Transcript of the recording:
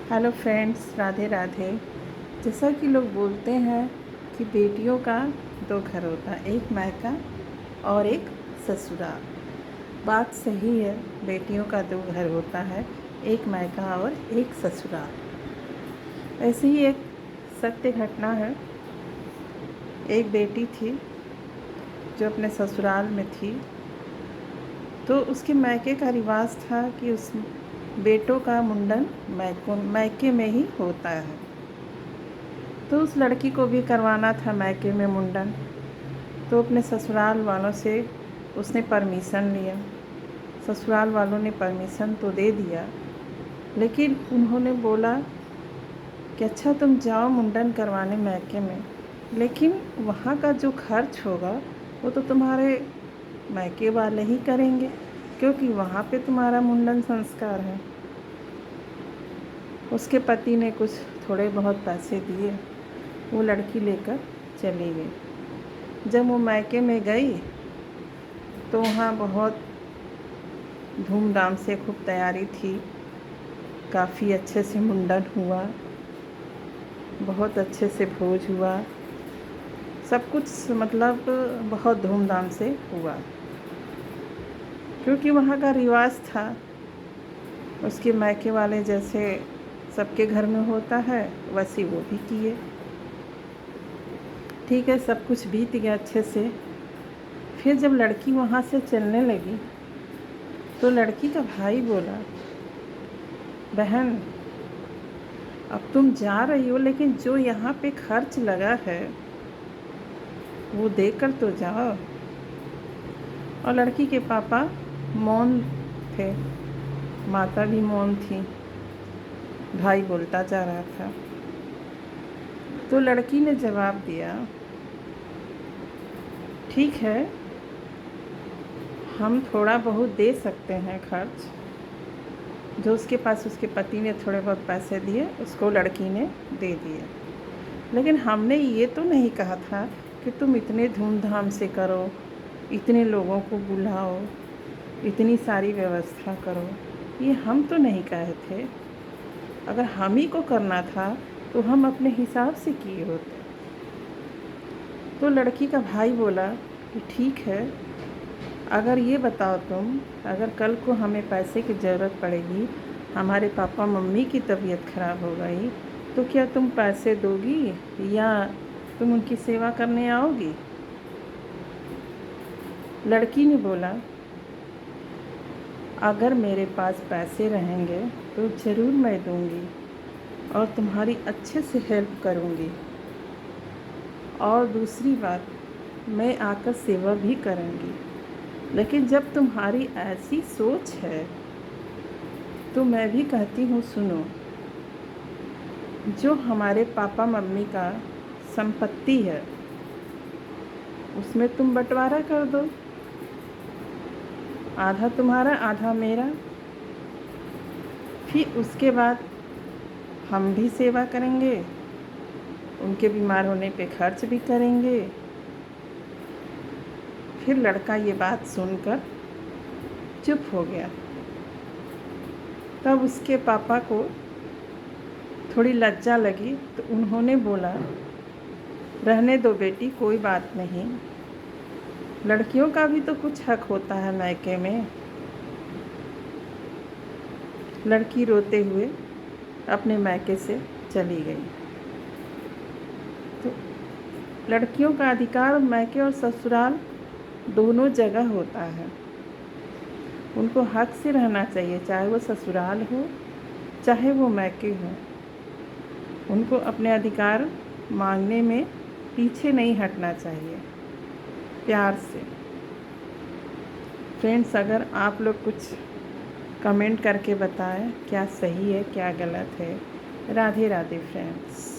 Hello friends, Radhe Radhe. जैसा कि लोग बोलते हैं कि बेटियों का दो घर होता है, एक मायका और एक ससुराल। बात सही है, बेटियों का दो घर होता है, एक मायका और एक ससुराल। ऐसी ही एक सत्य घटना है। एक बेटी थी जो अपने ससुराल में थी, तो उसके मायके का रिवाज था कि उस बेटों का मुंडन मायके में ही होता है। तो उस लड़की को भी करवाना था मायके में मुंडन। तो अपने ससुराल वालों से उसने परमिशन लिया। ससुराल वालों ने परमिशन तो दे दिया, लेकिन उन्होंने बोला कि अच्छा तुम जाओ मुंडन करवाने मायके में, लेकिन वहाँ का जो खर्च होगा वो तो तुम्हारे मायके वाले ही करेंगे, क्योंकि वहाँ पे तुम्हारा मुंडन संस्कार है। उसके पति ने कुछ थोड़े बहुत पैसे दिए, वो लड़की लेकर चली गई। जब वो मायके में गई तो वहाँ बहुत धूमधाम से खूब तैयारी थी, काफ़ी अच्छे से मुंडन हुआ, बहुत अच्छे से भोज हुआ, सब कुछ मतलब बहुत धूमधाम से हुआ, क्योंकि वहाँ का रिवाज था। उसके मायके वाले जैसे सबके घर में होता है वैसे वो भी किए। ठीक है, सब कुछ बीत गया अच्छे से। फिर जब लड़की वहाँ से चलने लगी तो लड़की का भाई बोला, बहन अब तुम जा रही हो, लेकिन जो यहाँ पे खर्च लगा है वो देकर तो जाओ। और लड़की के पापा मौन थे, माता भी मौन थी, भाई बोलता जा रहा था। तो लड़की ने जवाब दिया, ठीक है, हम थोड़ा बहुत दे सकते हैं खर्च। जो उसके पास उसके पति ने थोड़े बहुत पैसे दिए, उसको लड़की ने दे दिए, लेकिन हमने ये तो नहीं कहा था कि तुम इतने धूमधाम से करो, इतने लोगों को बुलाओ, इतनी सारी व्यवस्था करो। ये हम तो नहीं कहे थे। अगर हम ही को करना था तो हम अपने हिसाब से किए होते। तो लड़की का भाई बोला कि ठीक है, अगर ये बताओ तुम, अगर कल को हमें पैसे की ज़रूरत पड़ेगी, हमारे पापा मम्मी की तबीयत ख़राब हो गई, तो क्या तुम पैसे दोगी या तुम उनकी सेवा करने आओगी? लड़की ने बोला, अगर मेरे पास पैसे रहेंगे तो ज़रूर मैं दूंगी और तुम्हारी अच्छे से हेल्प करूंगी, और दूसरी बात, मैं आकर सेवा भी करूंगी। लेकिन जब तुम्हारी ऐसी सोच है तो मैं भी कहती हूँ, सुनो, जो हमारे पापा मम्मी का संपत्ति है उसमें तुम बंटवारा कर दो, आधा तुम्हारा आधा मेरा। फिर उसके बाद हम भी सेवा करेंगे, उनके बीमार होने पे खर्च भी करेंगे। फिर लड़का ये बात सुनकर चुप हो गया। तब उसके पापा को थोड़ी लज्जा लगी, तो उन्होंने बोला, रहने दो बेटी, कोई बात नहीं, लड़कियों का भी तो कुछ हक होता है मायके में। लड़की रोते हुए अपने मायके से चली गई। तो लड़कियों का अधिकार मायके और ससुराल दोनों जगह होता है। उनको हक से रहना चाहिए, चाहे वो ससुराल हो चाहे वो मायके हो। उनको अपने अधिकार मांगने में पीछे नहीं हटना चाहिए, प्यार से। फ्रेंड्स, अगर आप लोग कुछ कमेंट करके बताएं क्या सही है क्या गलत है। राधे राधे फ्रेंड्स।